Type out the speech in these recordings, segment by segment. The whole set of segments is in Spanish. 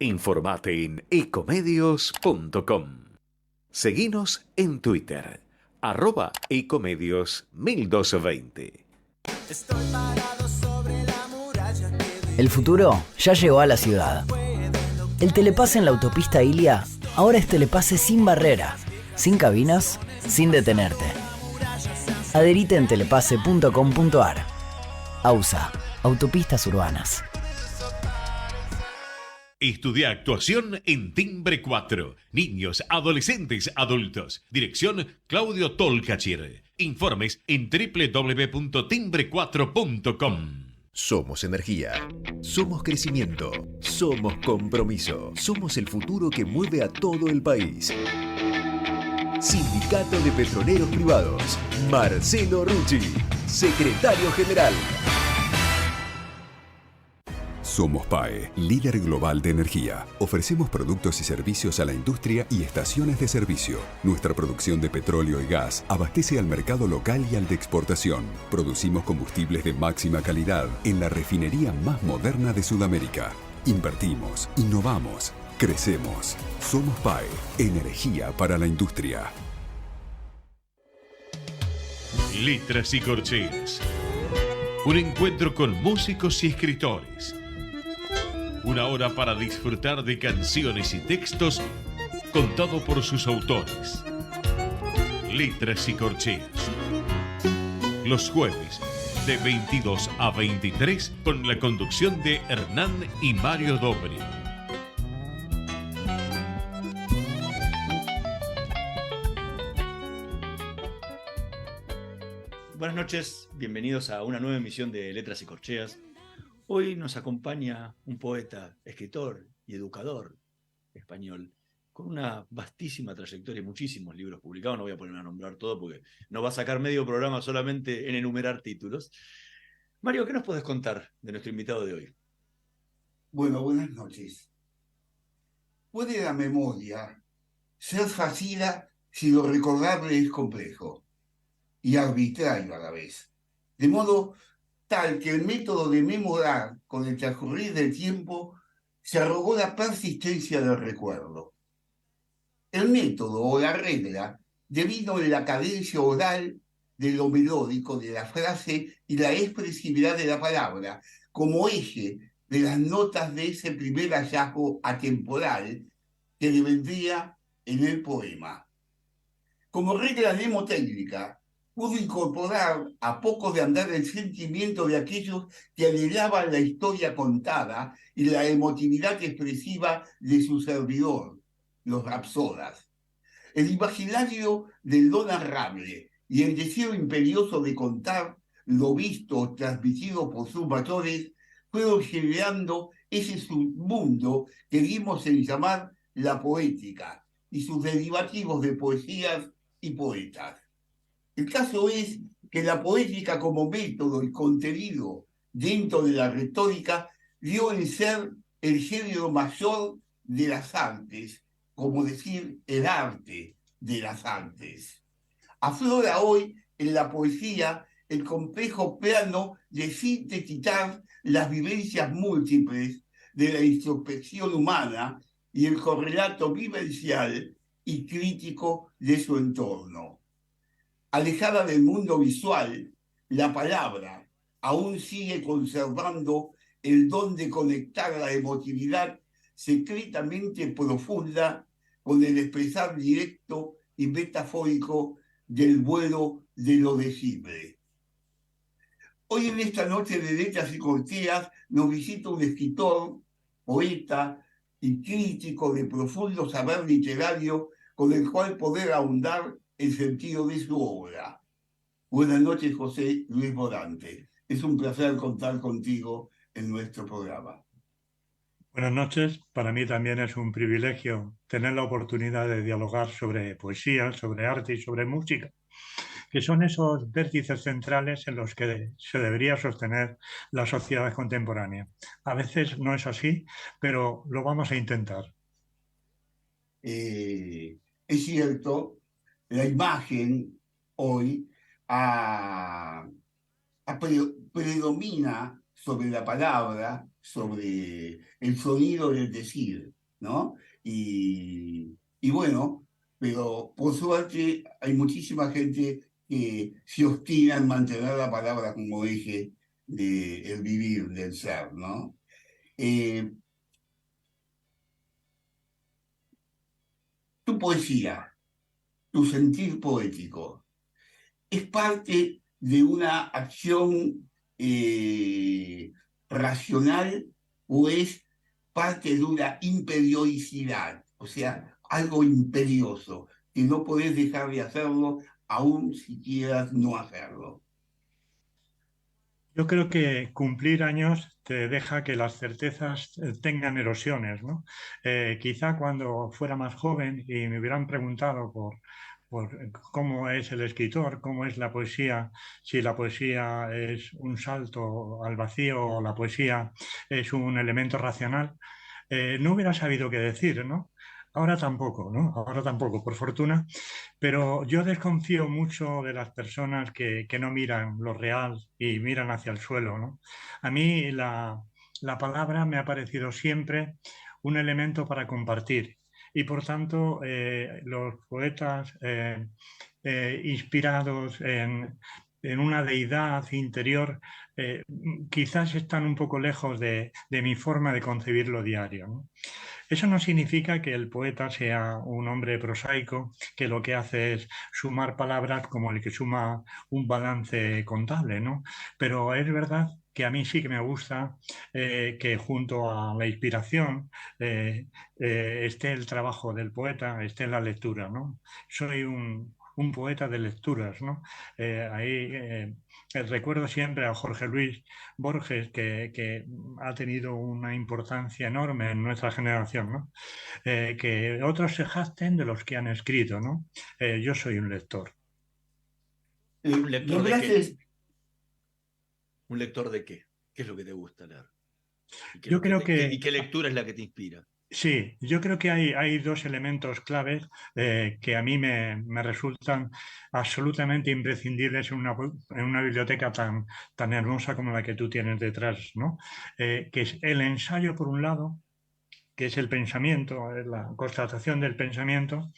Informate en ecomedios.com. Seguinos en Twitter, @ecomedios1220. Estoy parado sobre la muralla que El futuro ya llegó a la ciudad. El telepase en la autopista Ilia ahora es telepase sin barrera, sin cabinas, sin detenerte. Adherite en telepase.com.ar. AUSA, Autopistas Urbanas. Estudia actuación en Timbre 4. Niños, adolescentes, adultos. Dirección Claudio Tolcachir. Informes en www.timbre4.com. Somos energía, somos crecimiento, somos compromiso, somos el futuro que mueve a todo el país. Sindicato de Petroleros Privados, Marcelo Rucci, secretario general. Somos PAE, líder global de energía. Ofrecemos productos y servicios a la industria y estaciones de servicio. Nuestra producción de petróleo y gas abastece al mercado local y al de exportación. Producimos combustibles de máxima calidad en la refinería más moderna de Sudamérica. Invertimos, innovamos, crecemos. Somos PAE, energía para la industria. Letras y corcheas. Un encuentro con músicos y escritores. Una hora para disfrutar de canciones y textos contado por sus autores. Letras y corcheas. Los jueves de 22 a 23 con la conducción de Hernán y Mario Dobri. Buenas noches, bienvenidos a una nueva emisión de Letras y Corcheas. Hoy nos acompaña un poeta, escritor y educador español con una vastísima trayectoria y muchísimos libros publicados. No voy a ponerme a nombrar todo porque nos va a sacar medio programa solamente en enumerar títulos. Mario, ¿qué nos podés contar de nuestro invitado de hoy? Bueno, buenas noches. Puede la memoria ser fácil si lo recordable es complejo y arbitrario a la vez, de modo tal que el método de memorar con el transcurrir del tiempo se arrogó la persistencia del recuerdo. El método o la regla devino en la cadencia oral de lo melódico de la frase y la expresividad de la palabra como eje de las notas de ese primer hallazgo atemporal que devendría en el poema. Como regla mnemotécnica, pudo incorporar a poco de andar el sentimiento de aquellos que anhelaban la historia contada y la emotividad expresiva de su servidor, los rapsodas. El imaginario del lo narrable y el deseo imperioso de contar lo visto o transmitido por sus mayores fueron generando ese submundo que dimos en llamar la poética y sus derivativos de poesías y poetas. El caso es que la poética como método y contenido dentro de la retórica dio en ser el género mayor de las artes, como decir el arte de las artes. Aflora hoy en la poesía el complejo plano de sintetizar las vivencias múltiples de la introspección humana y el correlato vivencial y crítico de su entorno. Alejada del mundo visual, la palabra aún sigue conservando el don de conectar la emotividad secretamente profunda con el expresar directo y metafórico del vuelo de lo decible. Hoy en esta noche de Letras y Corcheas nos visita un escritor, poeta y crítico de profundo saber literario con el cual poder ahondar el sentido de su obra. Buenas noches, José Luis Morante. Es un placer contar contigo en nuestro programa. Buenas noches. Para mí también es un privilegio tener la oportunidad de dialogar sobre poesía, sobre arte y sobre música, que son esos vértices centrales en los que se debería sostener la sociedad contemporánea. A veces no es así, pero lo vamos a intentar. Es cierto, la imagen hoy predomina sobre la palabra sobre el sonido del decir, ¿no? Y bueno, pero por suerte hay muchísima gente que se obstina en mantener la palabra como eje del vivir, del ser, ¿no? Tu poesía, tu sentir poético, es parte de una acción racional o es parte de una imperiosidad, o sea, algo imperioso, que no podés dejar de hacerlo aún si quieras no hacerlo. Yo creo que cumplir años te deja que las certezas tengan erosiones, ¿no? Quizá cuando fuera más joven y me hubieran preguntado por cómo es el escritor, cómo es la poesía, si la poesía es un salto al vacío o la poesía es un elemento racional, no hubiera sabido qué decir, ¿no? Ahora tampoco, ¿no? Ahora tampoco, por fortuna. Pero yo desconfío mucho de las personas que no miran lo real y miran hacia el suelo, ¿no? A mí la palabra me ha parecido siempre un elemento para compartir y por tanto los poetas inspirados en una deidad interior quizás están un poco lejos de mi forma de concebir lo diario, ¿no? Eso no significa que el poeta sea un hombre prosaico que lo que hace es sumar palabras como el que suma un balance contable, ¿no? Pero es verdad que a mí sí que me gusta que junto a la inspiración esté el trabajo del poeta, esté la lectura, ¿no? Soy un poeta de lecturas, ¿no? Recuerdo siempre a Jorge Luis Borges, que ha tenido una importancia enorme en nuestra generación, ¿no? Que otros se jacten de los que han escrito, ¿no? Yo soy un lector. ¿Un lector de qué? Nombraste, ¿Un lector de qué? ¿Qué es lo que te gusta leer? ¿Y qué, Yo creo y qué lectura es la que te inspira? sí, yo creo que hay dos elementos claves que a mí me resultan absolutamente imprescindibles en una biblioteca tan hermosa como la que tú tienes detrás, ¿no? Que es el ensayo, por un lado, que es el pensamiento, la constatación del pensamiento,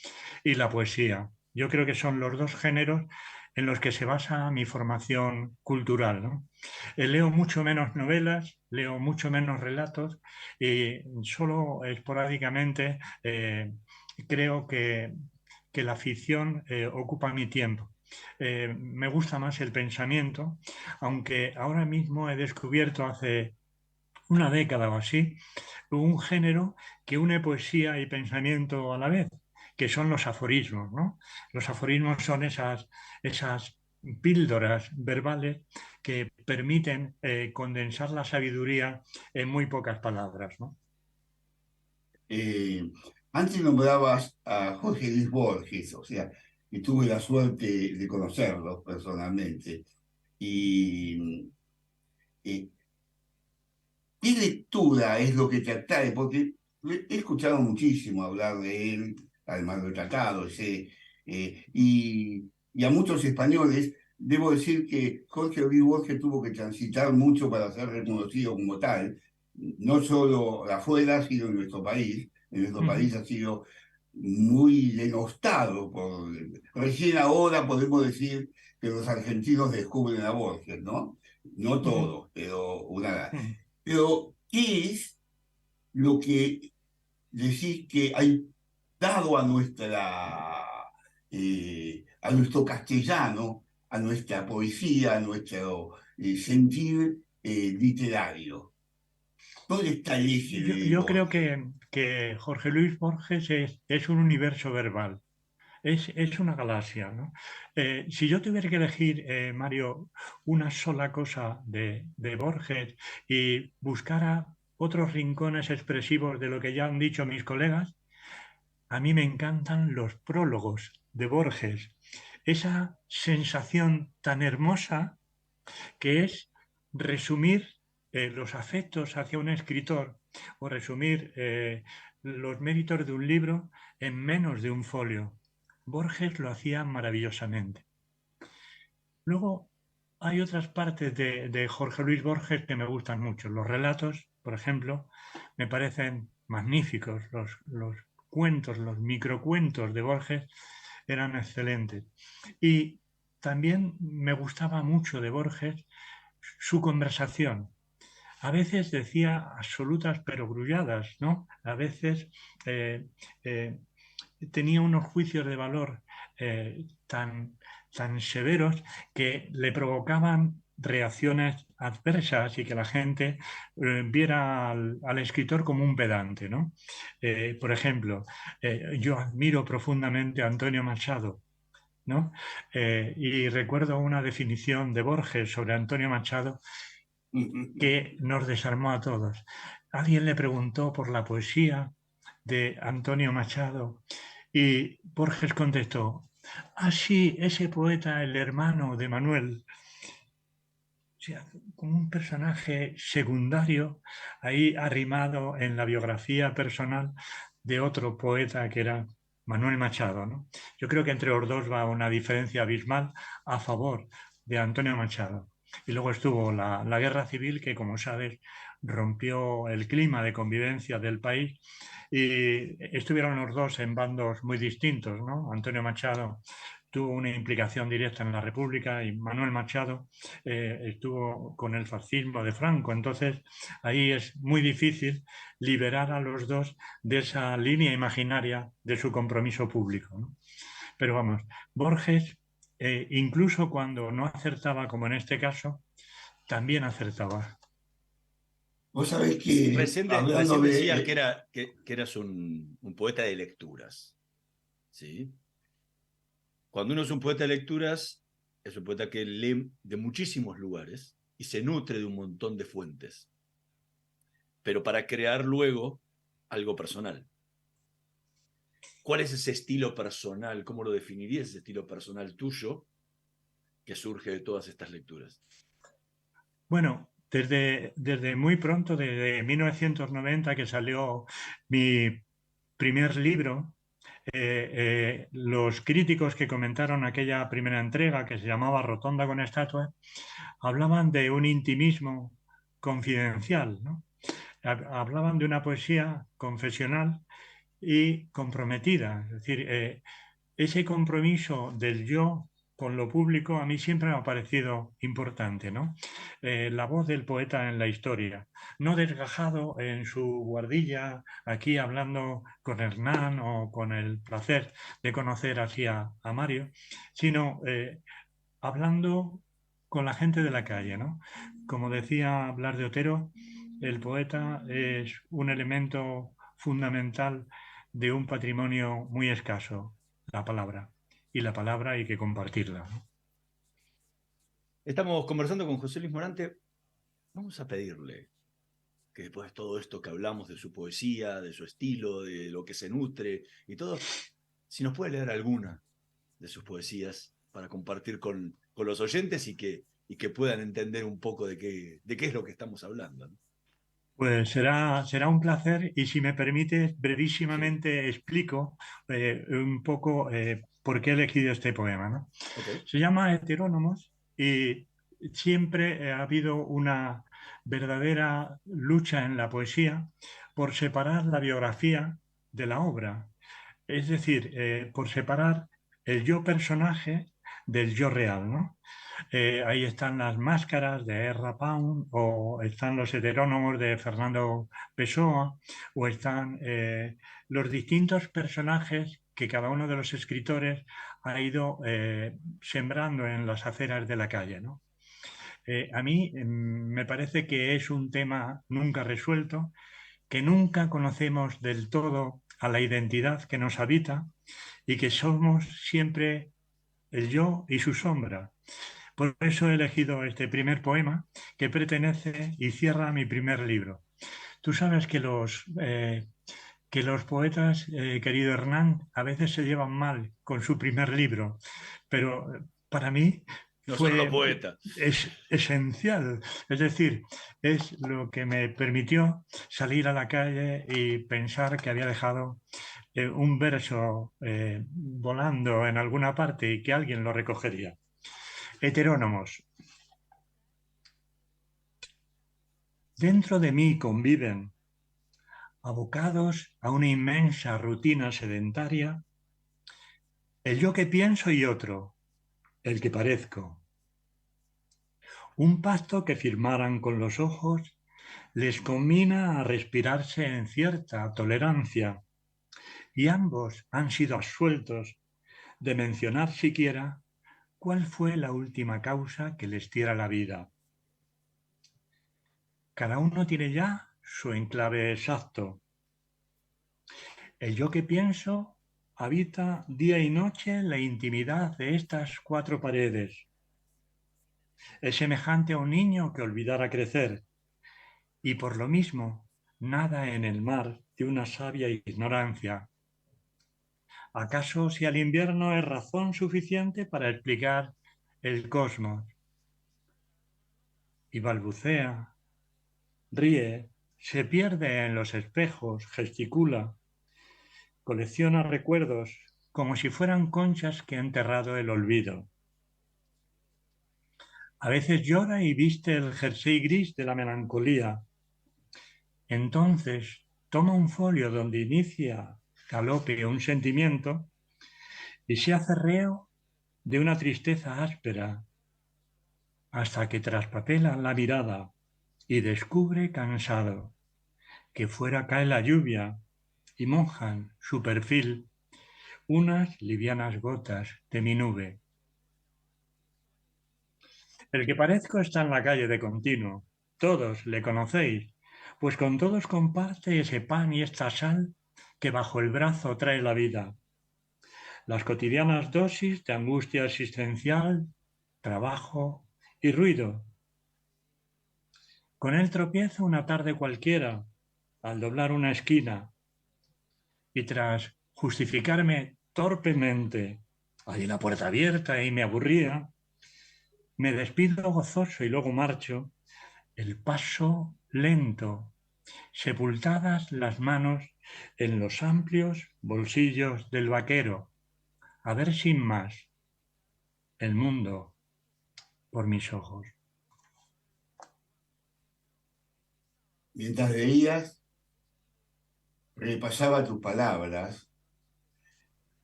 y la poesía. Yo creo que son los dos géneros en los que se basa mi formación cultural, ¿no? Leo mucho menos novelas, leo mucho menos relatos y solo esporádicamente creo que la ficción ocupa mi tiempo. Me gusta más el pensamiento, aunque ahora mismo he descubierto hace una década o así un género que une poesía y pensamiento a la vez, que son los aforismos, ¿no? Los aforismos son esas píldoras verbales que permiten condensar la sabiduría en muy pocas palabras, ¿no? antes nombrabas a Jorge Luis Borges, o sea, que tuve la suerte de conocerlo personalmente. Y eh, ¿qué lectura es lo que te atrae? Porque he escuchado muchísimo hablar de él, además del tratado, y a muchos españoles. Debo decir que Jorge Luis Borges tuvo que transitar mucho para ser reconocido como tal, no solo afuera, sino en nuestro país. En nuestro país ha sido muy denostado recién ahora podemos decir que los argentinos descubren a Borges, ¿no? No todos, pero una. Pero, ¿qué es lo que decís que hay dado a nuestro castellano, a nuestra poesía, a nuestro sentir literario? ¿Dónde está el eje de Yo creo Borges? que Jorge Luis Borges es un universo verbal. Es una galaxia, ¿no? Si yo tuviera que elegir, Mario, una sola cosa de Borges y buscara otros rincones expresivos de lo que ya han dicho mis colegas, a mí me encantan los prólogos de Borges. Esa sensación tan hermosa que es resumir los afectos hacia un escritor o resumir los méritos de un libro en menos de un folio. Borges lo hacía maravillosamente. Luego hay otras partes de Jorge Luis Borges que me gustan mucho. Los relatos por ejemplo, me parecen magníficos. Los cuentos, los microcuentos de Borges eran excelentes. Y también me gustaba mucho de Borges su conversación. A veces decía absolutas perogrulladas, ¿no? A veces tenía unos juicios de valor tan severos que le provocaban reacciones adversas y que la gente viera al escritor como un pedante, ¿no? Por ejemplo, yo admiro profundamente a Antonio Machado, ¿no? Y recuerdo una definición de Borges sobre Antonio Machado que nos desarmó a todos. Alguien le preguntó por la poesía de Antonio Machado y Borges contestó: ah, sí, ese poeta, el hermano de Manuel. O sea, como un personaje secundario ahí arrimado en la biografía personal de otro poeta que era Manuel Machado, ¿no? Yo creo que entre los dos va una diferencia abismal a favor de Antonio Machado. Y luego estuvo la guerra civil que, como sabes, rompió el clima de convivencia del país y estuvieron los dos en bandos muy distintos, ¿no? Antonio Machado tuvo una implicación directa en la República y Manuel Machado estuvo con el fascismo de Franco. Entonces, ahí es muy difícil liberar a los dos de esa línea imaginaria de su compromiso público, ¿no? Pero vamos, Borges, incluso cuando no acertaba, como en este caso, también acertaba. Vos sabés que, Recién decías que eras un poeta de lecturas, ¿sí? Cuando uno es un poeta de lecturas, es un poeta que lee de muchísimos lugares y se nutre de un montón de fuentes, pero para crear luego algo personal. ¿Cuál es ese estilo personal? ¿Cómo lo definirías, ese estilo personal tuyo que surge de todas estas lecturas? Bueno, desde muy pronto, desde 1990 que salió mi primer libro, los críticos que comentaron aquella primera entrega que se llamaba Rotonda con estatuas hablaban de un intimismo confidencial, ¿no? Hablaban de una poesía confesional y comprometida. Es decir, ese compromiso del yo con lo público a mí siempre me ha parecido importante, ¿no? La voz del poeta en la historia, no desgajado en su guardilla, aquí hablando con Hernán o con el placer de conocer así a Mario, sino hablando con la gente de la calle, ¿no? Como decía Blas de Otero, el poeta es un elemento fundamental de un patrimonio muy escaso, la palabra. Y la palabra hay que compartirla, ¿no? Estamos conversando con José Luis Morante. Vamos a pedirle que después de todo esto que hablamos de su poesía, de su estilo, de lo que se nutre y todo, si nos puede leer alguna de sus poesías para compartir con los oyentes y que puedan entender un poco de qué es lo que estamos hablando, ¿no? Pues será un placer y si me permites, brevísimamente explico un poco por qué he elegido este poema, ¿no? Okay. Se llama Heterónomos y siempre ha habido una verdadera lucha en la poesía por separar la biografía de la obra. Es decir, por separar el yo personaje del yo real, ¿no? Ahí están las máscaras de Ezra Pound, o están los heterónomos de Fernando Pessoa, o están los distintos personajes que cada uno de los escritores ha ido sembrando en las aceras de la calle, ¿no? A mí me parece que es un tema nunca resuelto, que nunca conocemos del todo a la identidad que nos habita y que somos siempre el yo y su sombra. Por eso he elegido este primer poema que pertenece y cierra mi primer libro. Tú sabes que los poetas, querido Hernán, a veces se llevan mal con su primer libro, pero para mí es esencial. Es decir, es lo que me permitió salir a la calle y pensar que había dejado un verso volando en alguna parte y que alguien lo recogería. Heterónomos. Dentro de mí conviven, abocados a una inmensa rutina sedentaria, el yo que pienso y otro, el que parezco. Un pacto que firmaran con los ojos les combina a respirarse en cierta tolerancia, y ambos han sido absueltos de mencionar siquiera cuál fue la última causa que les diera la vida. Cada uno tiene ya su enclave exacto. El yo que pienso habita día y noche en la intimidad de estas 4 paredes. Es semejante a un niño que olvidara crecer y por lo mismo nada en el mar de una sabia ignorancia. ¿Acaso si el invierno es razón suficiente para explicar el cosmos? Y balbucea, ríe, se pierde en los espejos, gesticula, colecciona recuerdos como si fueran conchas que ha enterrado el olvido. A veces llora y viste el jersey gris de la melancolía. Entonces toma un folio donde inicia galope un sentimiento y se hace reo de una tristeza áspera hasta que traspapela la mirada y descubre cansado que fuera cae la lluvia y mojan su perfil unas livianas gotas de mi nube. El que parezco está en la calle de continuo. Todos le conocéis, pues con todos comparte ese pan y esta sal que bajo el brazo trae la vida. Las cotidianas dosis de angustia existencial, trabajo y ruido. Con él tropiezo una tarde cualquiera, al doblar una esquina, y tras justificarme torpemente, hay la puerta abierta y me aburría, me despido gozoso y luego marcho, el paso lento, sepultadas las manos en los amplios bolsillos del vaquero, a ver sin más el mundo por mis ojos. Mientras leías, repasaba tus palabras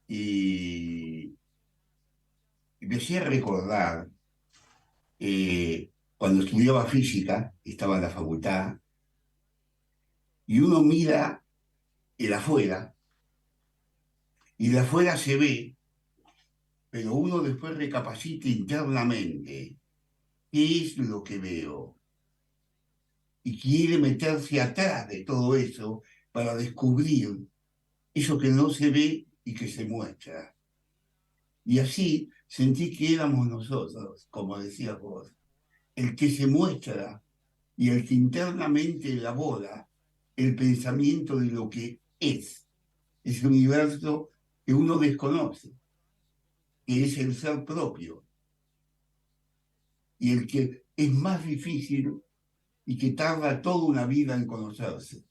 y me hacía recordar cuando estudiaba física, estaba en la facultad, y uno mira el afuera, y de afuera se ve, pero uno después recapacita internamente qué es lo que veo, y quiere meterse atrás de todo eso para descubrir eso que no se ve y que se muestra. Y así sentí que éramos nosotros, como decías vos, el que se muestra y el que internamente elabora el pensamiento de lo que es ese universo que uno desconoce, que es el ser propio, y el que es más difícil y que tarda toda una vida en conocerse.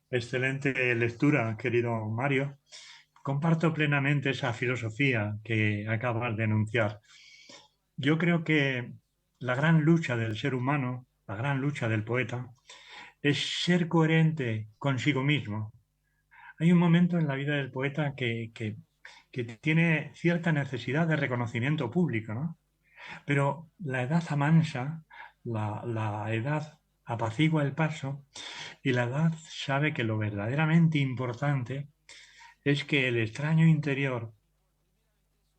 Excelente lectura, querido Mario. Comparto plenamente esa filosofía que acabas de enunciar. Yo creo que la gran lucha del ser humano, la gran lucha del poeta, es ser coherente consigo mismo. Hay un momento en la vida del poeta que tiene cierta necesidad de reconocimiento público, ¿no? Pero la edad amansa, la edad apacigua el paso y la edad sabe que lo verdaderamente importante es que el extraño interior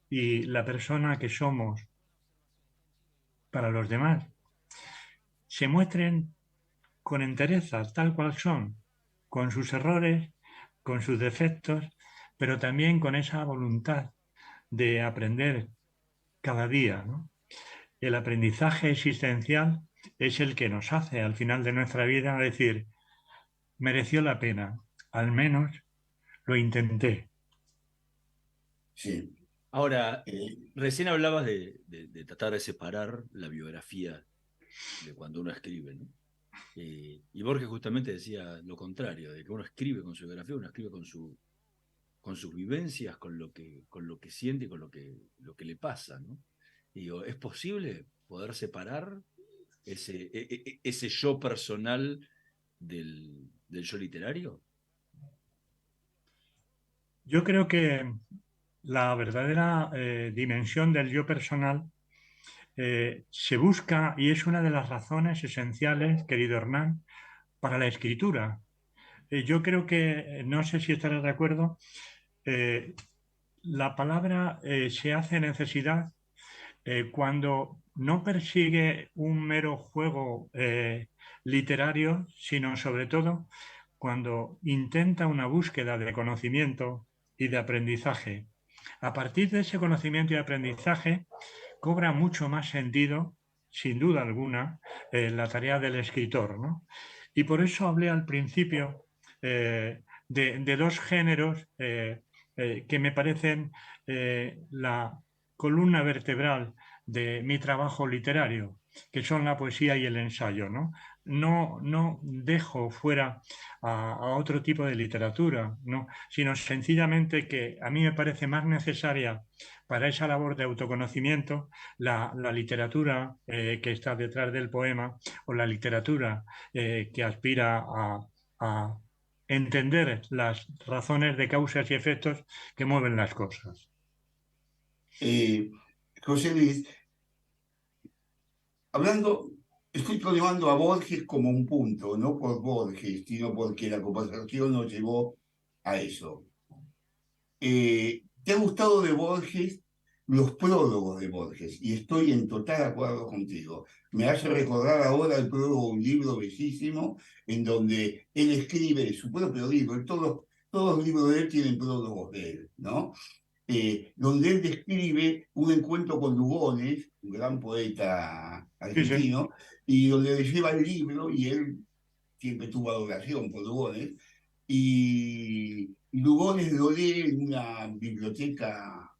y la persona que somos para los demás se muestren con entereza, tal cual son, con sus errores, con sus defectos, pero también con esa voluntad de aprender cada día, ¿no? El aprendizaje existencial es el que nos hace al final de nuestra vida decir, mereció la pena, al menos lo intenté. Sí. Ahora, recién hablabas de tratar de separar la biografía de cuando uno escribe, ¿no? Y Borges justamente decía lo contrario, de que uno escribe con su biografía, uno escribe con sus vivencias, con lo que siente y con lo que le pasa, ¿no? Y digo, ¿es posible poder separar ese yo personal del yo literario? Yo creo que la verdadera dimensión del yo personal se busca, y es una de las razones esenciales, querido Hernán, para la escritura. Yo creo que, no sé si estarás de acuerdo, la palabra se hace necesidad cuando no persigue un mero juego literario, sino sobre todo cuando intenta una búsqueda de conocimiento y de aprendizaje. A partir de ese conocimiento y aprendizaje cobra mucho más sentido, sin duda alguna, la tarea del escritor, ¿no? Y por eso hablé al principio de dos géneros que me parecen la columna vertebral de mi trabajo literario, que son la poesía y el ensayo, ¿no? No dejo fuera a otro tipo de literatura, ¿no? Sino sencillamente que a mí me parece más necesaria para esa labor de autoconocimiento la literatura que está detrás del poema, o la literatura que aspira a entender las razones de causas y efectos que mueven las cosas. José Luis, estoy llevando a Borges como un punto, no por Borges, sino porque la conversación nos llevó a eso. ¿Te ha gustado de Borges los prólogos de Borges? Y estoy en total acuerdo contigo. Me hace recordar ahora el prólogo de un libro bellísimo en donde él escribe su propio libro. Todos los libros de él tienen prólogos de él, ¿no? Donde él describe un encuentro con Lugones, un gran poeta argentino, Sí, sí. y donde le lleva el libro, y él siempre tuvo adoración por Lugones, y Lugones lo lee en una biblioteca,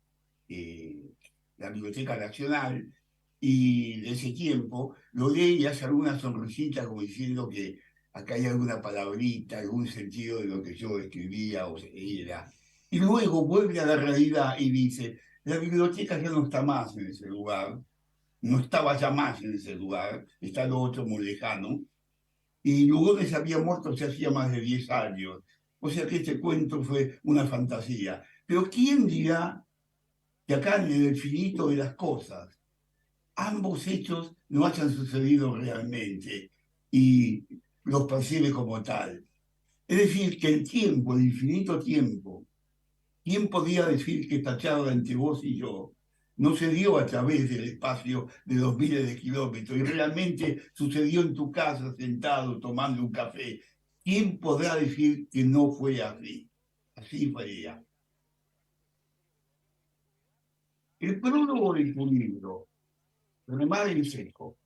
la Biblioteca Nacional, y de ese tiempo lo lee y hace alguna sonrisita como diciendo que acá hay alguna palabrita, algún sentido de lo que yo escribía o era. Y luego vuelve a la realidad y dice, la biblioteca ya no está más en ese lugar, no estaba ya más en ese lugar, está lo otro muy lejano, y Lugones había muerto ya hacía más de 10 años. O sea que este cuento fue una fantasía. Pero ¿quién dirá que acá en el infinito de las cosas ambos hechos no hayan sucedido realmente y los percibe como tal? Es decir, que el tiempo, el infinito tiempo, ¿quién podía decir que esta charla entre vos y yo no se dio a través del espacio de los miles de kilómetros y realmente sucedió en tu casa sentado tomando un café? ¿Quién podrá decir que no fue así? Así fue ella. El prólogo de tu libro, Remar en Seco,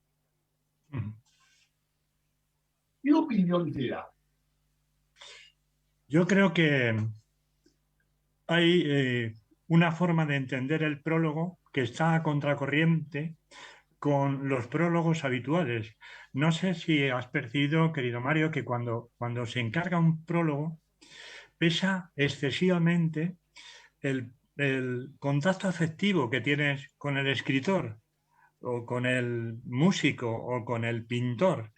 ¿qué opinión te da? Yo creo que hay una forma de entender el prólogo que está a contracorriente con los prólogos habituales. No sé si has percibido, querido Mario, que cuando se encarga un prólogo pesa excesivamente el contacto afectivo que tienes con el escritor o con el músico o con el pintor.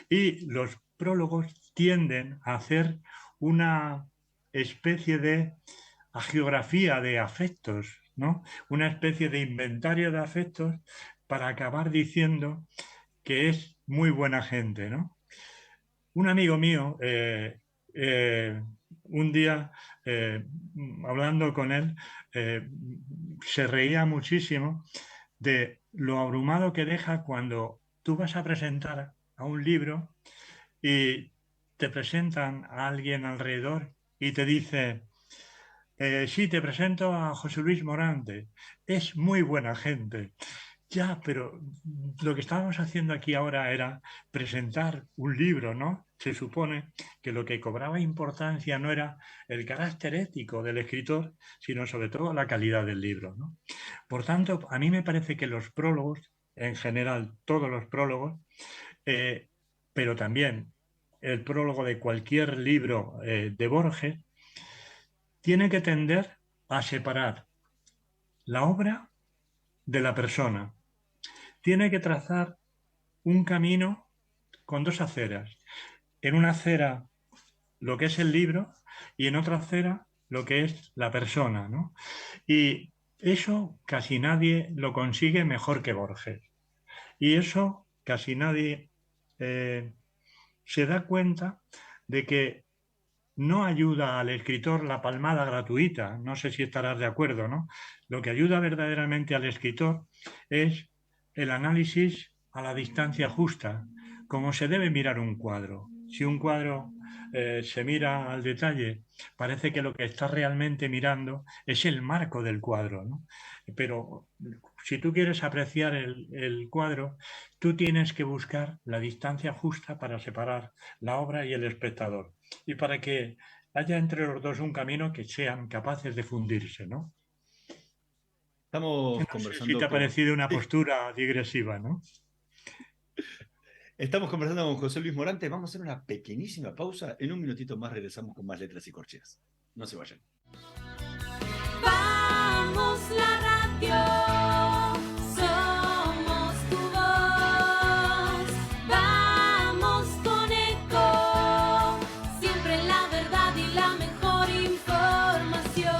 Y los prólogos tienden a hacer una especie de geografía de afectos, ¿no? Una especie de inventario de afectos para acabar diciendo que es muy buena gente, ¿no? Un amigo mío, un día, hablando con él, se reía muchísimo de lo abrumado que deja cuando tú vas a presentar a un libro y te presentan a alguien alrededor y te dice, sí, te presento a José Luis Morante, es muy buena gente. Ya, pero lo que estábamos haciendo aquí ahora era presentar un libro, ¿no? Se supone que lo que cobraba importancia no era el carácter ético del escritor, sino sobre todo la calidad del libro, ¿no? Por tanto, a mí me parece que los prólogos, en general, todos los prólogos, pero también el prólogo de cualquier libro de Borges, tiene que tender a separar la obra de la persona. Tiene que trazar un camino con dos aceras. En una acera lo que es el libro y en otra acera lo que es la persona, ¿no? Y eso casi nadie lo consigue mejor que Borges. Y eso casi nadie se da cuenta de que no ayuda al escritor la palmada gratuita. No sé si estarás de acuerdo, ¿no? Lo que ayuda verdaderamente al escritor es el análisis a la distancia justa, como se debe mirar un cuadro. Si un cuadro se mira al detalle, parece que lo que estás realmente mirando es el marco del cuadro, ¿no? Pero si tú quieres apreciar el cuadro, tú tienes que buscar la distancia justa para separar la obra y el espectador, y para que haya entre los dos un camino que sean capaces de fundirse, ¿no? Estamos No conversando sé si te ha con... parecido una postura digresiva, ¿no? Estamos conversando con José Luis Morante. Vamos a hacer una pequeñísima pausa. En un minutito más regresamos con más letras y corcheas. No se vayan. Vamos la radio, somos tu voz. Vamos con Eco, siempre la verdad y la mejor información.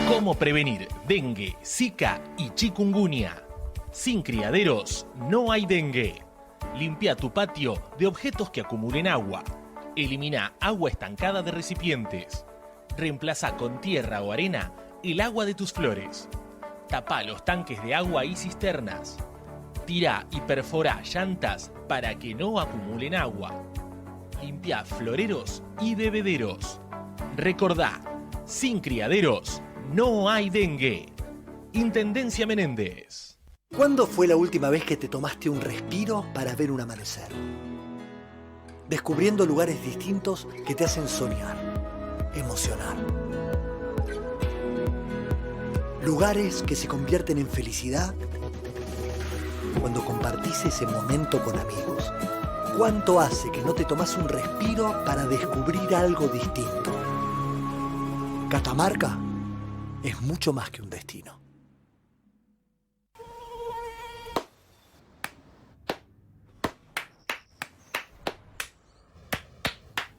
¿Cómo prevenir dengue, zika y chikungunya? Sin criaderos no hay dengue. Limpia tu patio de objetos que acumulen agua. Elimina agua estancada de recipientes. Reemplaza con tierra o arena el agua de tus flores. Tapa los tanques de agua y cisternas. Tira y perfora llantas para que no acumulen agua. Limpia floreros y bebederos. Recordá, sin criaderos no hay dengue. Intendencia Menéndez. ¿Cuándo fue la última vez que te tomaste un respiro para ver un amanecer? Descubriendo lugares distintos que te hacen soñar, emocionar. Lugares que se convierten en felicidad cuando compartís ese momento con amigos. ¿Cuánto hace que no te tomás un respiro para descubrir algo distinto? Catamarca es mucho más que un destino.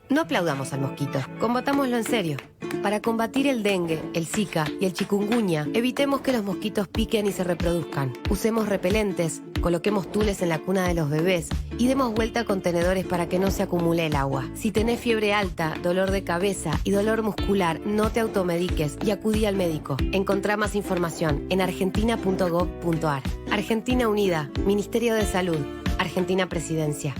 No aplaudamos al mosquito, combatámoslo en serio. Para combatir el dengue, el zika y el chikungunya, evitemos que los mosquitos piquen y se reproduzcan. Usemos repelentes, coloquemos tules en la cuna de los bebés y demos vuelta a contenedores para que no se acumule el agua. Si tenés fiebre alta, dolor de cabeza y dolor muscular, no te automediques y acudí al médico. Encontrá más información en argentina.gov.ar. Argentina Unida, Ministerio de Salud, Argentina Presidencia.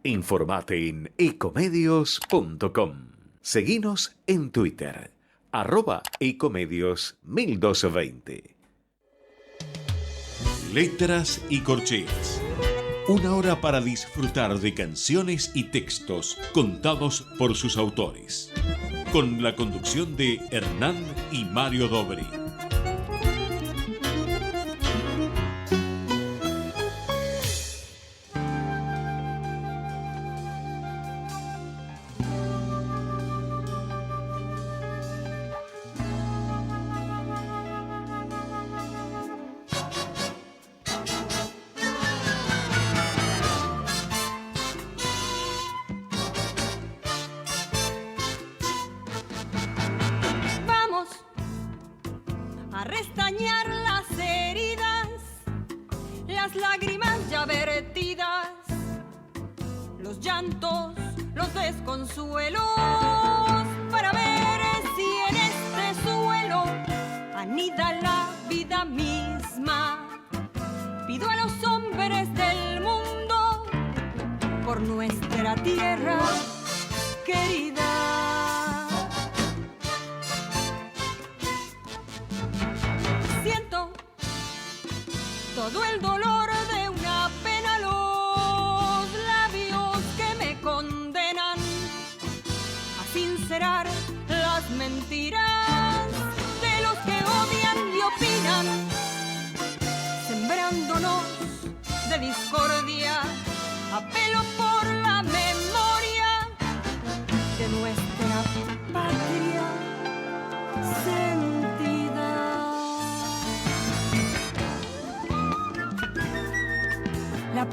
Informate en ecomedios.com. Seguinos en Twitter, @ecomedios1220. Letras y corcheas. Una hora para disfrutar de canciones y textos contados por sus autores. Con la conducción de Hernán y Mario Dobri.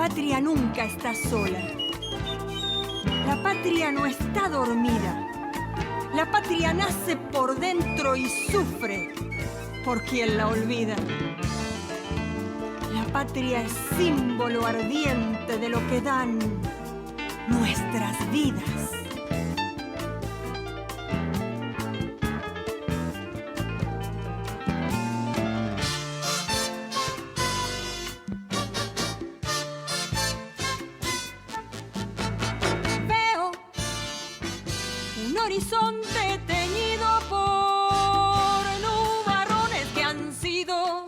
patria nunca está sola. La patria no está dormida. La patria nace por dentro y sufre por quien la olvida. La patria es símbolo ardiente de lo que dan nuestras vidas. Veo un horizonte teñido por nubarrones que han sido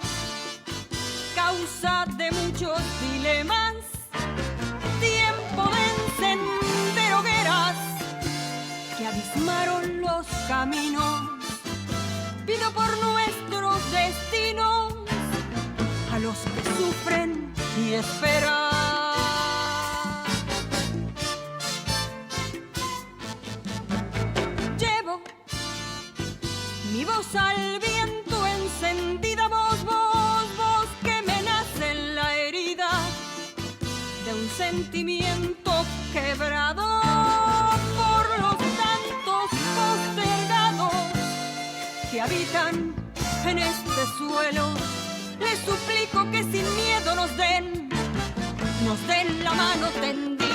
causa de muchos dilemas, tiempo de encender hogueras que abismaron los caminos. Pido por nuestros destinos a los que sufren y esperan. Llevo mi voz al viento encendida, voz, voz, voz que me nace en la herida de un sentimiento quebrado por los tantos postergados que habitan en este suelo. Les suplico que sin miedo nos den la mano tendida.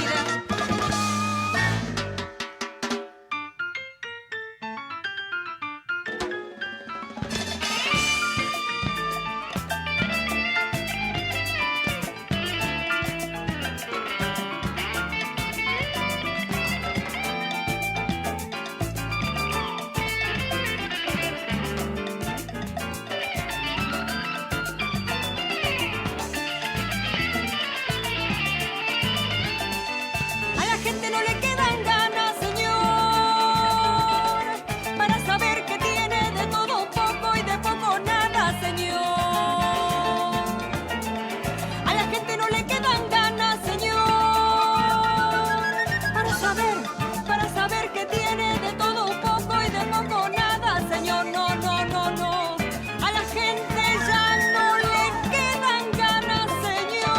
A la gente no le quedan ganas, señor, para saber que tiene de todo un poco y de poco nada, señor. A la gente no le quedan ganas, señor, para saber que tiene de todo un poco y de poco nada, señor. No, no, no, no. A la gente ya no le quedan ganas, señor,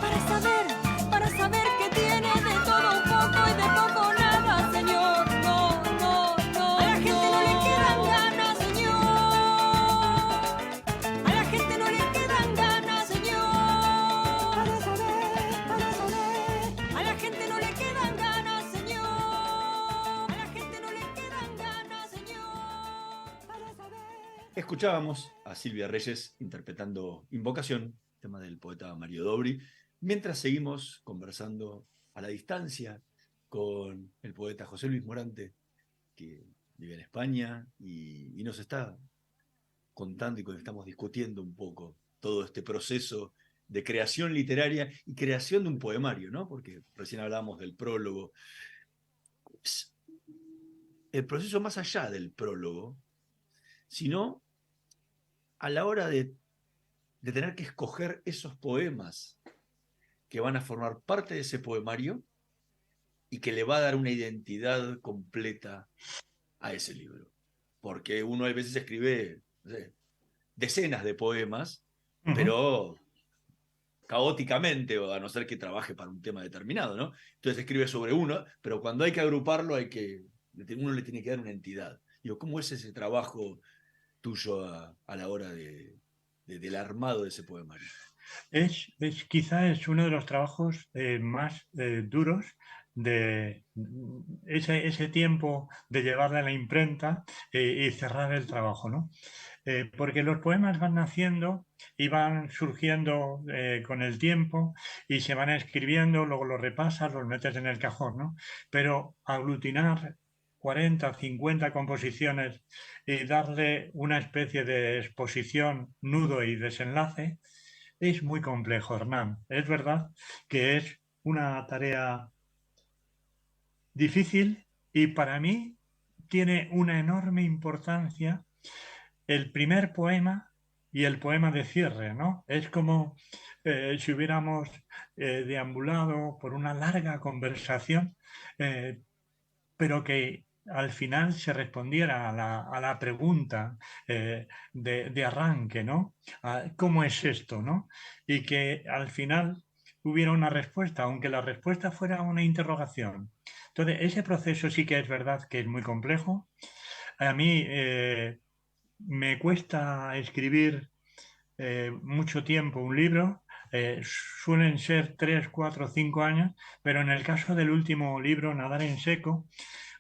para saber que tiene de todo un poco y de poco nada, señor. No, no, no. A la gente no le quedan ganas, señor. A la gente no le quedan ganas, señor. Para saber. A la gente no le quedan ganas, señor. A la gente no le quedan ganas, señor. Para saber. Escuchábamos a Silvia Reyes interpretando Invocación, tema del poeta Mario Dobri, mientras seguimos conversando a la distancia con el poeta José Luis Morante, que vive en España y nos está contando y estamos discutiendo un poco todo este proceso de creación literaria y creación de un poemario, ¿no? Porque recién hablábamos del prólogo. El proceso más allá del prólogo, sino a la hora de tener que escoger esos poemas que van a formar parte de ese poemario y que le va a dar una identidad completa a ese libro. Porque uno a veces escribe, no sé, decenas de poemas, pero caóticamente, o a no ser que trabaje para un tema determinado, ¿no? Entonces escribe sobre uno, pero cuando hay que agruparlo, uno le tiene que dar una entidad. Digo, ¿cómo es ese trabajo tuyo a la hora del armado de ese poemario? Quizá es uno de los trabajos más duros de ese tiempo de llevarle a la imprenta y cerrar el trabajo, ¿no? Porque los poemas van naciendo y van surgiendo con el tiempo y se van escribiendo, luego los repasas, los metes en el cajón, ¿no? Pero aglutinar 40, 50 composiciones y darle una especie de exposición, nudo y desenlace es muy complejo, Hernán. Es verdad que es una tarea difícil y para mí tiene una enorme importancia el primer poema y el poema de cierre, ¿no? Es como si hubiéramos deambulado por una larga conversación, pero que al final se respondiera a la pregunta de arranque, ¿no? ¿Cómo es esto, no? Y que al final hubiera una respuesta, aunque la respuesta fuera una interrogación. Entonces, ese proceso sí que es verdad que es muy complejo. A mí me cuesta escribir mucho tiempo un libro. Suelen ser 3, 4, 5 años, pero en el caso del último libro, Nadar en Seco,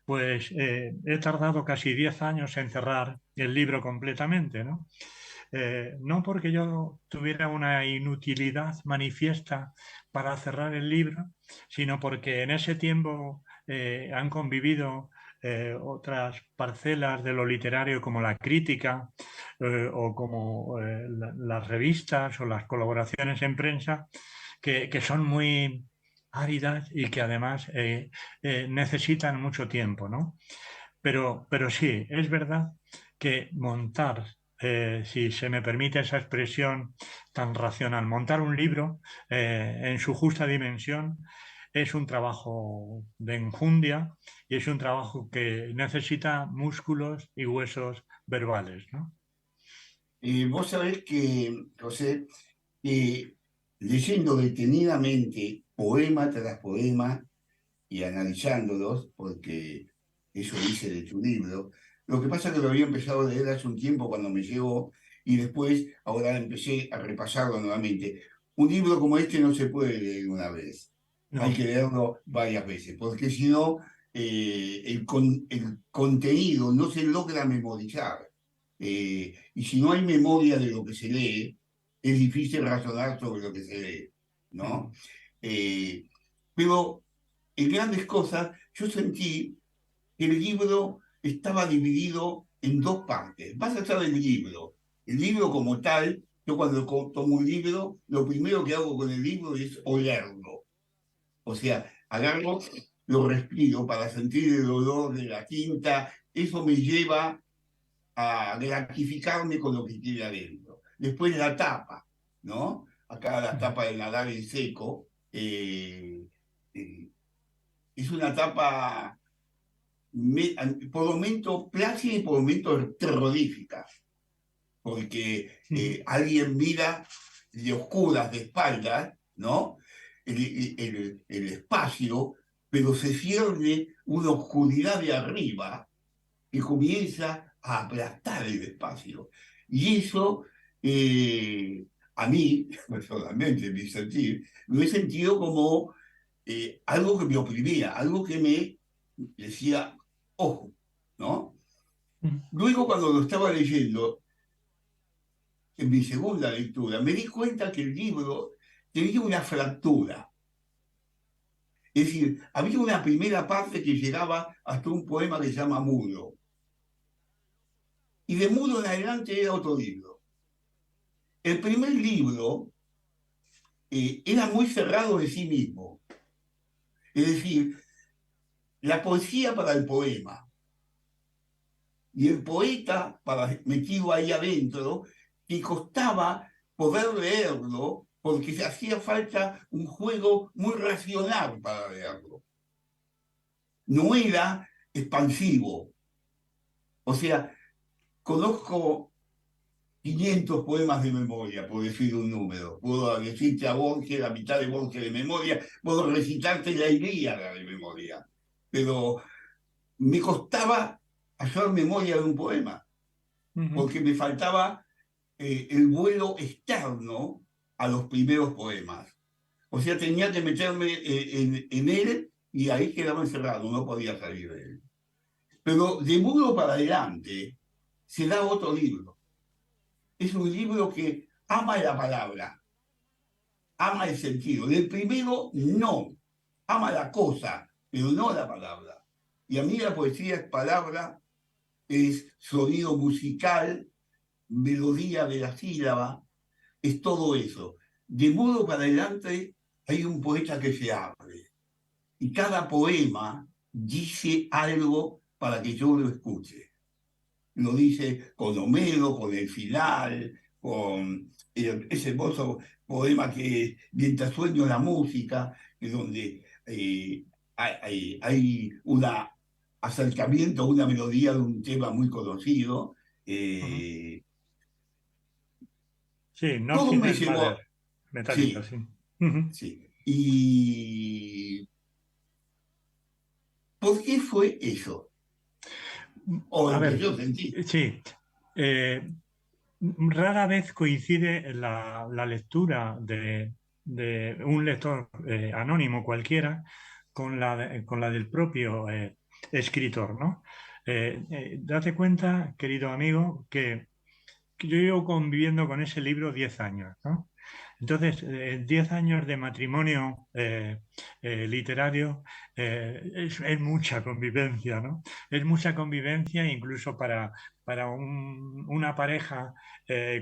pues he tardado casi 10 años en cerrar el libro completamente, ¿no? No porque yo tuviera una inutilidad manifiesta para cerrar el libro, sino porque en ese tiempo han convivido otras parcelas de lo literario como la crítica o como las revistas o las colaboraciones en prensa que son muy áridas y que además necesitan mucho tiempo, ¿no? Pero sí, es verdad que montar, si se me permite esa expresión tan racional, montar un libro en su justa dimensión es un trabajo de enjundia y es un trabajo que necesita músculos y huesos verbales, ¿no? Vos sabés que, José, leyendo detenidamente poema tras poema y analizándolos, porque eso dice de tu libro, lo que pasa es que lo había empezado a leer hace un tiempo cuando me llegó y después ahora empecé a repasarlo nuevamente. Un libro como este no se puede leer una vez, No. hay que leerlo varias veces, porque si no, el contenido no se logra memorizar. Y si no hay memoria de lo que se lee, es difícil razonar sobre lo que se lee, ¿no? Pero en grandes cosas, yo sentí que el libro estaba dividido en dos partes. Vas a saber el libro como tal, yo cuando tomo un libro, lo primero que hago con el libro es olerlo. O sea, agarro, lo respiro para sentir el olor de la tinta, eso me lleva a gratificarme con lo que tiene adentro. Después la tapa, ¿no? Acá la tapa de Nadar en Seco, es una tapa por momentos plácida y por momentos terrorífica, porque alguien mira de oscuras, de espaldas, ¿no? El espacio, pero se cierne una oscuridad de arriba que comienza a aplastar el espacio. Y eso, a mí, personalmente, en mi sentir, lo he sentido como algo que me oprimía, algo que me decía, ojo, ¿no? Luego, cuando lo estaba leyendo, en mi segunda lectura, me di cuenta que el libro tenía una fractura. Es decir, había una primera parte que llegaba hasta un poema que se llama Mudo. Y de Mudo en adelante era otro libro. El primer libro era muy cerrado de sí mismo. Es decir, la poesía para el poema y el poeta metido ahí adentro, que costaba poder leerlo porque hacía falta un juego muy racional para leerlo. No era expansivo. O sea, conozco 500 poemas de memoria, por decir un número. Puedo decirte a Borges, la mitad de Borges de memoria, puedo recitarte la Ilíada de memoria. Pero me costaba hacer memoria de un poema, porque me faltaba el vuelo externo a los primeros poemas. O sea, tenía que meterme en él y ahí quedaba encerrado, no podía salir de él. Pero de Mudo para adelante se da otro libro. Es un libro que ama la palabra, ama el sentido. Del primero, no. Ama la cosa, pero no la palabra. Y a mí la poesía es palabra, es sonido musical, melodía de la sílaba, es todo eso. De Mudo para adelante hay un poeta que se abre. Y cada poema dice algo para que yo lo escuche. Lo dice con Homero, con el final, con ese hermoso poema que es Mientras sueño la música, que donde hay una acercamiento a una melodía de un tema muy conocido. Sí, Todo Nothing me Else Matters, llevó, Metallica, sí, sí. sí. ¿Y por qué fue eso? O A lo que ver, yo sentí. sí. eh, Rara vez coincide la lectura de un lector anónimo cualquiera con la del propio escritor, ¿no? Date cuenta, querido amigo, que yo llevo conviviendo con ese libro 10 años, ¿no? Entonces, 10 años de matrimonio literario es mucha convivencia, ¿no? Es mucha convivencia incluso para una pareja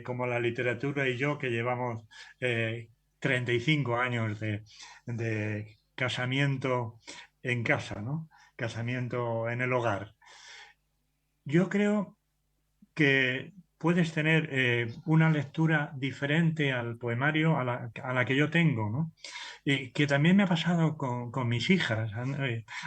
como la literatura y yo, que llevamos 35 años de casamiento en casa, ¿no? Casamiento en el hogar. Yo creo que puedes tener una lectura diferente al poemario a la que yo tengo, ¿no? Y que también me ha pasado con mis hijas.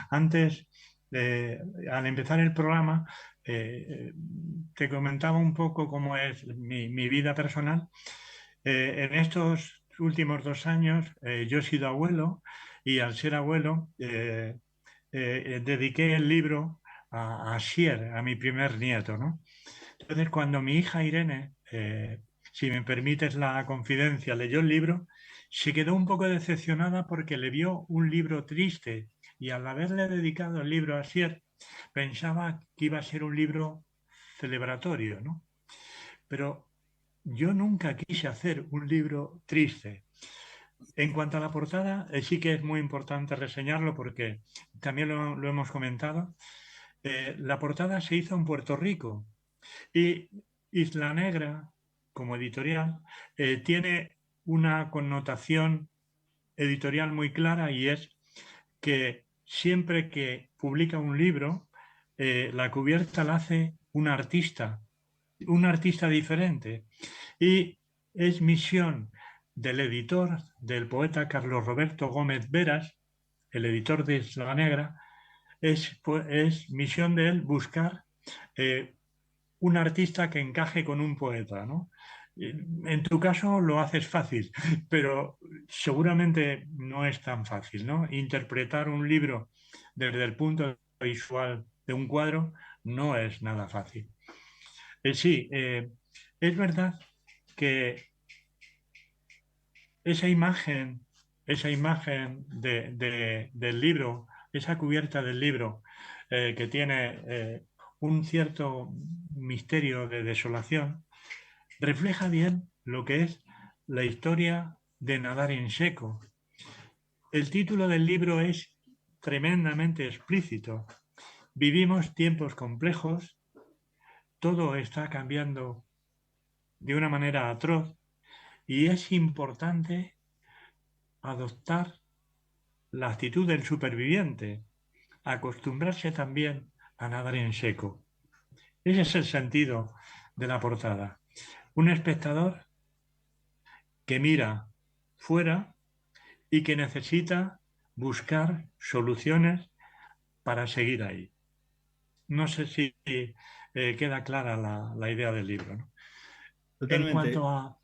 Antes, al empezar el programa, te comentaba un poco cómo es mi vida personal. En estos últimos 2 años yo he sido abuelo y al ser abuelo dediqué el libro a Asier, a mi primer nieto, ¿no? Entonces, cuando mi hija Irene, si me permites la confidencia, leyó el libro, se quedó un poco decepcionada porque le vio un libro triste y al haberle dedicado el libro a Asier, pensaba que iba a ser un libro celebratorio, ¿no? Pero yo nunca quise hacer un libro triste. En cuanto a la portada, sí que es muy importante reseñarlo porque también lo hemos comentado. La portada se hizo en Puerto Rico y Isla Negra, como editorial, tiene una connotación editorial muy clara y es que siempre que publica un libro, la cubierta la hace un artista diferente. Y es misión del editor, del poeta Carlos Roberto Gómez Veras, el editor de Isla Negra, es misión de él buscar un artista que encaje con un poeta, ¿no? En tu caso lo haces fácil, pero seguramente no es tan fácil, ¿no? Interpretar un libro desde el punto visual de un cuadro no es nada fácil. Sí, es verdad que esa imagen del libro, esa cubierta del libro que tiene un cierto misterio de desolación, refleja bien lo que es la historia de nadar en seco. El título del libro es tremendamente explícito. Vivimos tiempos complejos, todo está cambiando de una manera atroz y es importante adoptar la actitud del superviviente, acostumbrarse también a nadar en seco. Ese es el sentido de la portada. Un espectador que mira fuera y que necesita buscar soluciones para seguir ahí. No sé si queda clara la idea del libro, ¿no? En Totalmente. cuanto a...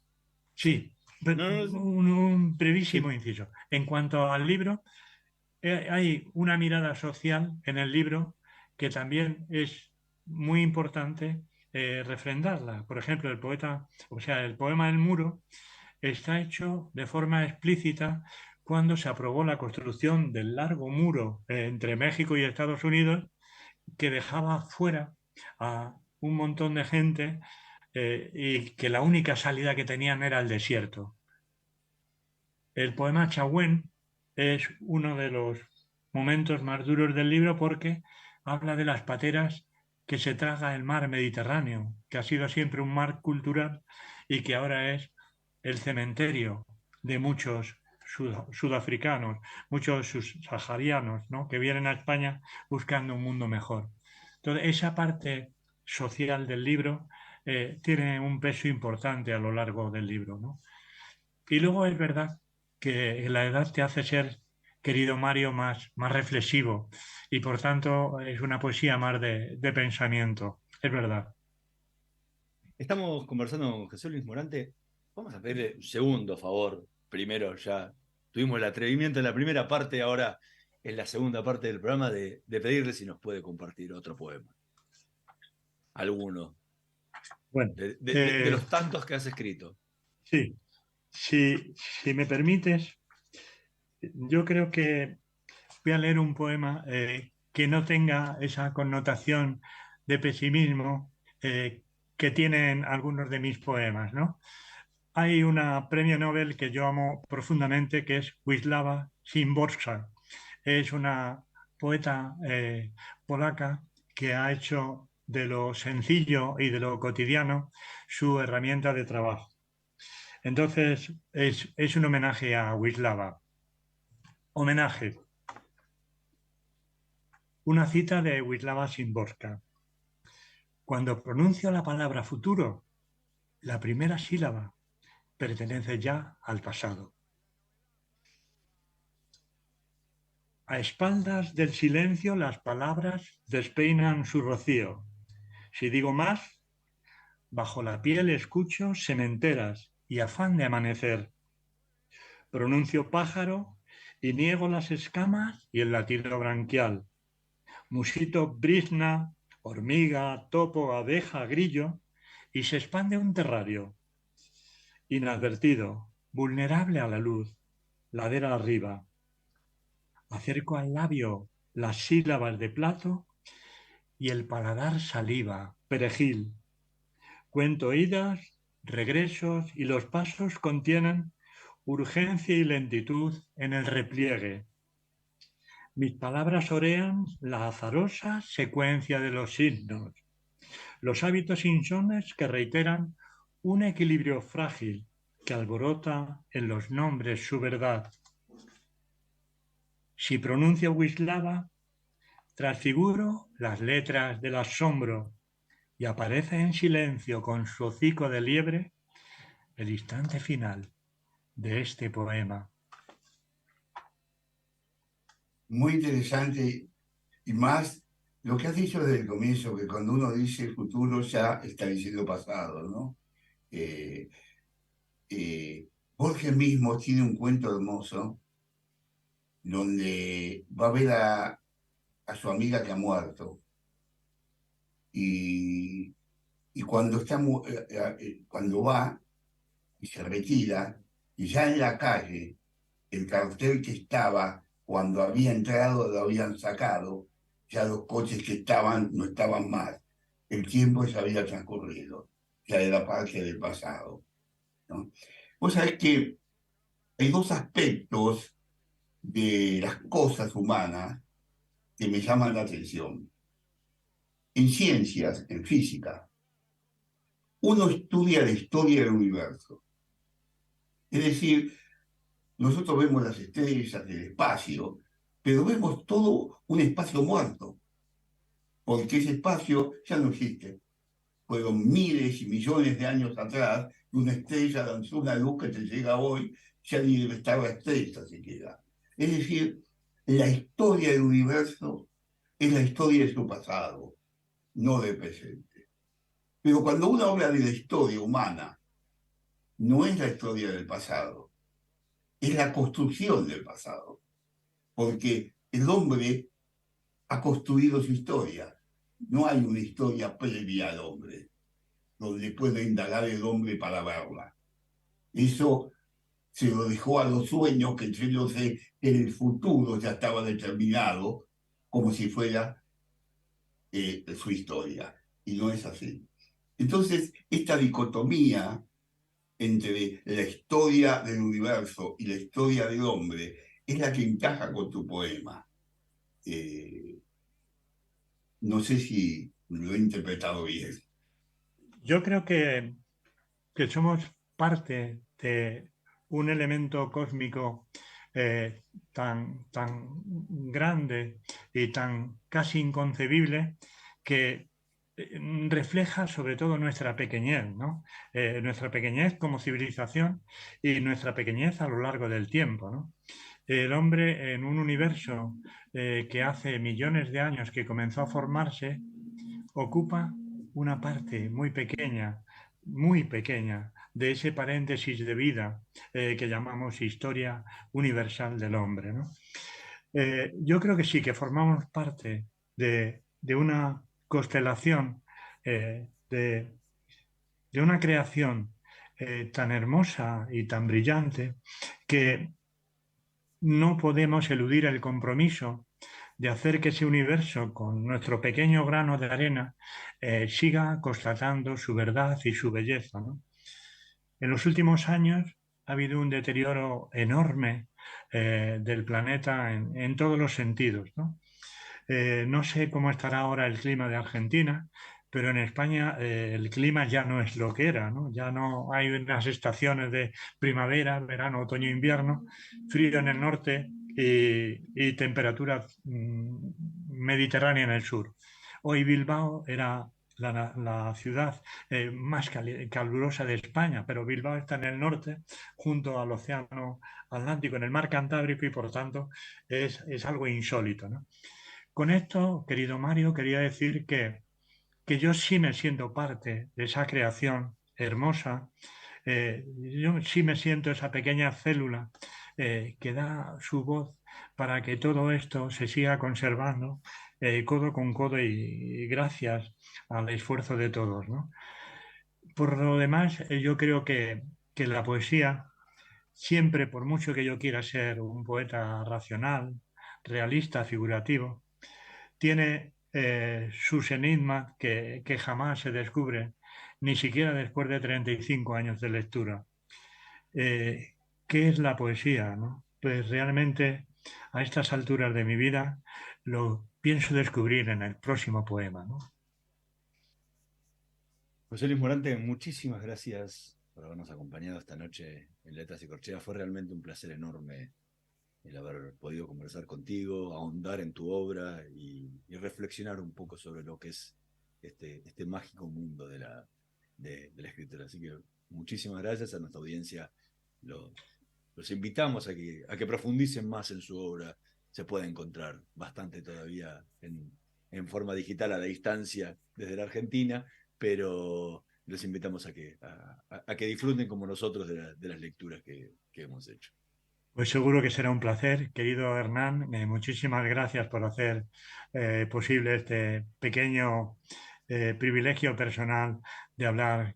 Sí, No, un brevísimo sí. inciso. En cuanto al libro, hay una mirada social en el libro que también es muy importante refrendarla. Por ejemplo, el poema El Muro está hecho de forma explícita cuando se aprobó la construcción del largo muro entre México y Estados Unidos que dejaba fuera a un montón de gente y que la única salida que tenían era el desierto. El poema Chahuen es uno de los momentos más duros del libro porque habla de las pateras que se traga el mar Mediterráneo, que ha sido siempre un mar cultural y que ahora es el cementerio de muchos sudafricanos, muchos subsaharianos, ¿no? Que vienen a España buscando un mundo mejor. Entonces, esa parte social del libro tiene un peso importante a lo largo del libro, ¿no? Y luego es verdad que la edad te hace ser querido Mario, más reflexivo y por tanto es una poesía más de pensamiento. Es verdad. Estamos conversando con Jesús Luis Morante. Vamos a pedirle un segundo favor. Primero ya tuvimos el atrevimiento en la primera parte, ahora en la segunda parte del programa de pedirle si nos puede compartir otro poema. Alguno. Bueno, De los tantos que has escrito. Sí, si me permites, yo creo que voy a leer un poema que no tenga esa connotación de pesimismo que tienen algunos de mis poemas, ¿no? Hay una premio Nobel que yo amo profundamente, que es Wisława Szymborska. Es una poeta polaca que ha hecho de lo sencillo y de lo cotidiano su herramienta de trabajo. Entonces, es un homenaje a Wisława. Homenaje. Una cita de Wisława Szymborska. Cuando pronuncio la palabra futuro, la primera sílaba pertenece ya al pasado. A espaldas del silencio las palabras despeinan su rocío. Si digo más, bajo la piel escucho sementeras y afán de amanecer. Pronuncio pájaro y niego las escamas y el latido branquial. Musito brizna, hormiga, topo, abeja, grillo, y se expande un terrario. Inadvertido, vulnerable a la luz, ladera arriba. Acerco al labio las sílabas de plato y el paladar saliva, perejil. Cuento idas, regresos y los pasos contienen urgencia y lentitud en el repliegue. Mis palabras orean la azarosa secuencia de los signos, los hábitos insones que reiteran un equilibrio frágil que alborota en los nombres su verdad. Si pronuncio Wisława, transfiguro las letras del asombro y aparece en silencio con su hocico de liebre el instante final de este poema. Muy interesante y más lo que has dicho desde el comienzo, que cuando uno dice futuro ya está diciendo pasado, ¿no? Borges mismo tiene un cuento hermoso donde va a ver a su amiga que ha muerto y cuando cuando va y se retira y ya en la calle el cartel que estaba cuando había entrado lo habían sacado, ya los coches que estaban no estaban más, el tiempo ya había transcurrido, ya era parte del pasado, ¿no? Vos sabés que hay dos aspectos de las cosas humanas que me llaman la atención. En ciencias, en física, uno estudia la historia del universo. Es decir, nosotros vemos las estrellas del espacio, pero vemos todo un espacio muerto, porque ese espacio ya no existe. Fueron miles y millones de años atrás que una estrella lanzó una luz que te llega hoy, ya ni debe estar la estrella siquiera. Es decir, la historia del universo es la historia de su pasado, no del presente. Pero cuando uno habla de la historia humana, no es la historia del pasado, es la construcción del pasado, porque el hombre ha construido su historia. No hay una historia previa al hombre, donde puede indagar el hombre para verla. Eso se lo dejó a los sueños, que yo sé que en el futuro ya estaba determinado, como si fuera su historia, y no es así. Entonces, esta dicotomía entre la historia del universo y la historia del hombre es la que encaja con tu poema. No sé si lo he interpretado bien. Yo creo que somos parte de un elemento cósmico tan grande y tan casi inconcebible que refleja sobre todo nuestra pequeñez, ¿no? Nuestra pequeñez como civilización y nuestra pequeñez a lo largo del tiempo, ¿no? El hombre en un universo que hace millones de años que comenzó a formarse, ocupa una parte muy pequeña de ese paréntesis de vida que llamamos historia universal del hombre, ¿no? Yo creo que sí, que formamos parte de una constelación, de una creación tan hermosa y tan brillante que no podemos eludir el compromiso de hacer que ese universo, con nuestro pequeño grano de arena, siga constatando su verdad y su belleza, ¿no? En los últimos años ha habido un deterioro enorme del planeta en todos los sentidos, ¿no? No sé cómo estará ahora el clima de Argentina, pero en España el clima ya no es lo que era, ¿no? Ya no hay unas estaciones de primavera, verano, otoño, invierno, frío en el norte y temperatura mediterránea en el sur. Hoy Bilbao era la ciudad más calurosa de España, pero Bilbao está en el norte, junto al océano Atlántico, en el mar Cantábrico, y por tanto es algo insólito, ¿no? Con esto, querido Mario, quería decir que yo sí me siento parte de esa creación hermosa, yo sí me siento esa pequeña célula que da su voz para que todo esto se siga conservando codo con codo y gracias al esfuerzo de todos, ¿no? Por lo demás, yo creo que la poesía, siempre, por mucho que yo quiera ser un poeta racional, realista, figurativo, tiene sus enigmas que jamás se descubren, ni siquiera después de 35 años de lectura. ¿Qué es la poesía, no? Pues realmente a estas alturas de mi vida lo pienso descubrir en el próximo poema, ¿no? José Luis Morante, muchísimas gracias por habernos acompañado esta noche en Letras y Corcheas. Fue realmente un placer enorme el haber podido conversar contigo, ahondar en tu obra y reflexionar un poco sobre lo que es este mágico mundo de la escritura. Así que muchísimas gracias a nuestra audiencia. Los invitamos a que profundicen más en su obra. Se puede encontrar bastante todavía en forma digital a la distancia desde la Argentina, pero los invitamos a que disfruten como nosotros de las lecturas que hemos hecho. Pues seguro que será un placer, querido Hernán. Muchísimas gracias por hacer posible este pequeño privilegio personal de hablar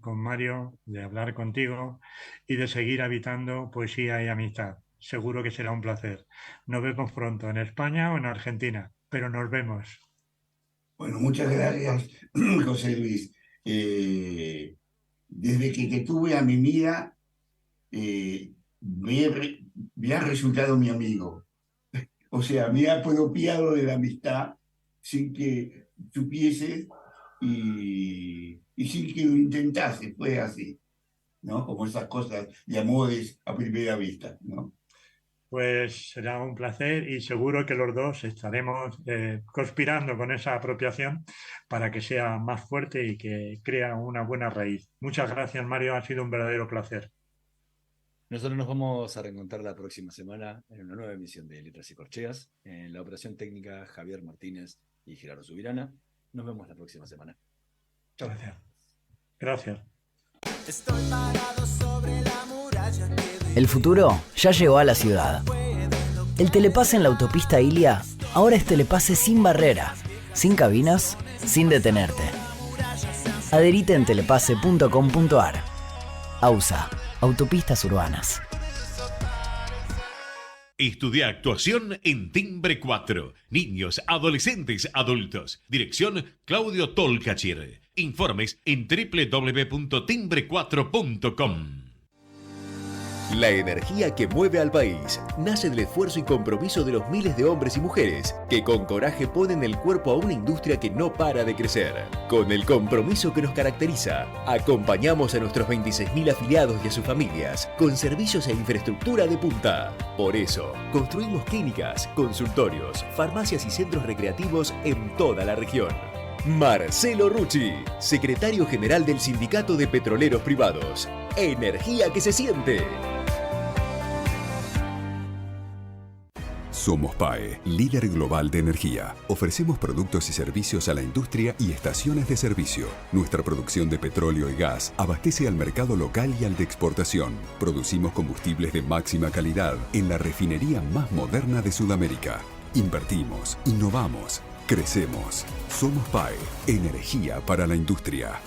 con Mario, de hablar contigo y de seguir habitando poesía y amistad. Seguro que será un placer. Nos vemos pronto en España o en Argentina, pero nos vemos. Bueno, muchas gracias, José Luis. Desde que te tuve a mi mira, me ha resultado mi amigo. O sea, me ha apropiado de la amistad sin que supiese y sin que lo intentase. Fue así, ¿no? Como esas cosas de amores a primera vista, ¿no? Pues será un placer y seguro que los dos estaremos conspirando con esa apropiación para que sea más fuerte y que crea una buena raíz. Muchas gracias, Mario. Ha sido un verdadero placer. Nosotros nos vamos a reencontrar la próxima semana en una nueva emisión de Letras y Corcheas. En la operación técnica, Javier Martínez y Gerardo Subirana. Nos vemos la próxima semana. Chao. Gracias. Gracias. Estoy parado sobre la muralla. El futuro ya llegó a la ciudad. El telepase en la autopista Ilia ahora es telepase sin barrera, sin cabinas, sin detenerte. Adherite en telepase.com.ar. AUSA, Autopistas Urbanas. Estudia actuación en Timbre 4. Niños, adolescentes, adultos. Dirección Claudio Tolcachir. Informes en www.timbre4.com. La energía que mueve al país nace del esfuerzo y compromiso de los miles de hombres y mujeres que con coraje ponen el cuerpo a una industria que no para de crecer. Con el compromiso que nos caracteriza, acompañamos a nuestros 26.000 afiliados y a sus familias con servicios e infraestructura de punta. Por eso, construimos clínicas, consultorios, farmacias y centros recreativos en toda la región. Marcelo Rucci, secretario general del Sindicato de Petroleros Privados. Energía que se siente. Somos PAE, líder global de energía. Ofrecemos productos y servicios a la industria y estaciones de servicio. Nuestra producción de petróleo y gas abastece al mercado local y al de exportación. Producimos combustibles de máxima calidad en la refinería más moderna de Sudamérica. Invertimos, innovamos, crecemos. Somos PAE, energía para la industria.